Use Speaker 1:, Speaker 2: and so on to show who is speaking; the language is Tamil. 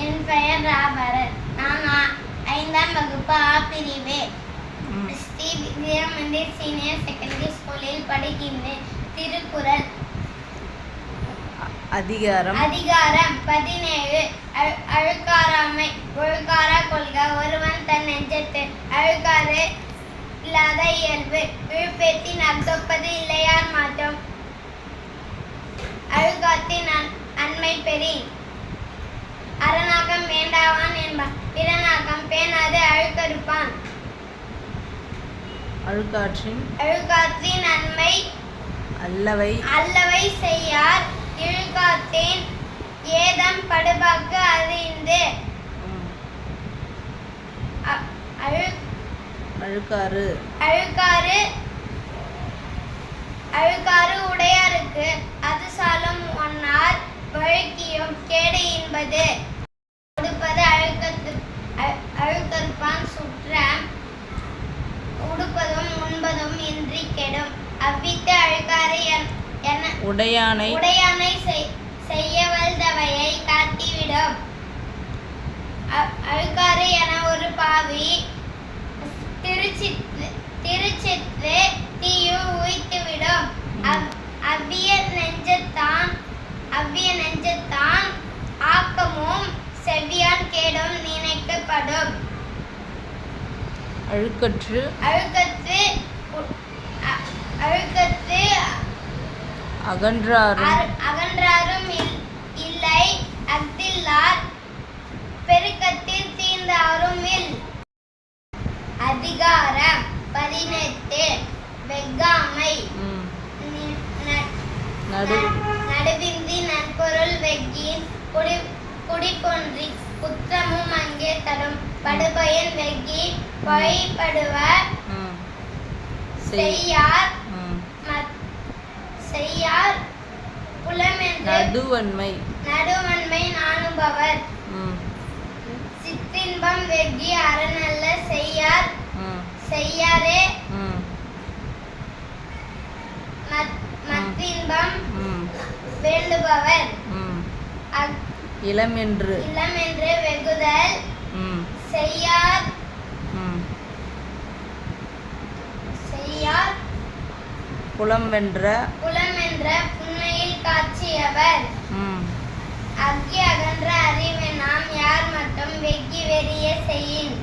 Speaker 1: என் பெயர் ராபரத். நான் 5ஆம் வகுப்பு ஆ பிரிவு ஸ்ரீ வித்யா மந்திர் சீனியர் செகண்டரி ஸ்கூலில் படிக்கின்றேன். திருக்குறள்
Speaker 2: அதிகாரம்
Speaker 1: 17. அழுக்காராமை. ஒழுக்காரா கொள்க ஒருவன் தன் நெஞ்சத்து அழுக்காறு இல்லாத இயல்பு. விழுப்பேத்தின் அகப்பது இல்லையார் மாற்றம். அழுக்காத்தின் அண்மை பெறின். அரணாகம் வேண்டாவான் என்பான். பிறனாகம் பேணாது அழுக்கறுப்பான்.
Speaker 2: அழுக்காற்றின்
Speaker 1: அண்மை அல்லவை செய்யார். இழுக்காத்தேன் ஏதம் படுபாக்கு அறிந்து. அழுக்காறு உடையாருக்கு அது சாலும் ஒன்னார் வழுக்கியும் கேடு என்பது. உடுப்பது அழுக்கறுப்பான் சுற்றம். உடுப்பதும் உண்பதும் இன்றி கெடும். அவ்வித்து அழுக்காறு
Speaker 2: உடையானை
Speaker 1: செய்யவல்தவையை காட்டிவிடும். அழுக்காறு என ஒரு பாவி திருச்சித்து தீயு உய்த்துவிடும். அவ்விய நெஞ்சத்தான் ஆக்கமும் செவ்வியான் கேடும் நினைக்கப்படும்.
Speaker 2: அழுக்கற்று
Speaker 1: அகன்றாரும் இல்லை அஃதில்லார். பெருக்கத்தில் தீர்ந்தாரும் இல். அதிகாரம் 18. வெஃகாமை. நடுவின்றி நற்பொருள் வெஃகின் குடிபொன்றி குற்றமும் அங்கே தரும். படுபயன் வெஃகி பொய்ப்படுவர் செய்யார் புலமென்று. நடுவன்மை நாணுபவர். சிற்றின்பம் வெஃகி அறனல்ல செய்யாரே. மற்றின்பம் வேண்டுபவர்.
Speaker 2: இளமென்று
Speaker 1: வெகுதல் செய்யார்.
Speaker 2: புலமென்ற
Speaker 1: புன்னையில் காட்சியவர். அக்கி அகன்ற அறிவை நாம் யார் மட்டும் வெக்கி வெறிய செய்யின்.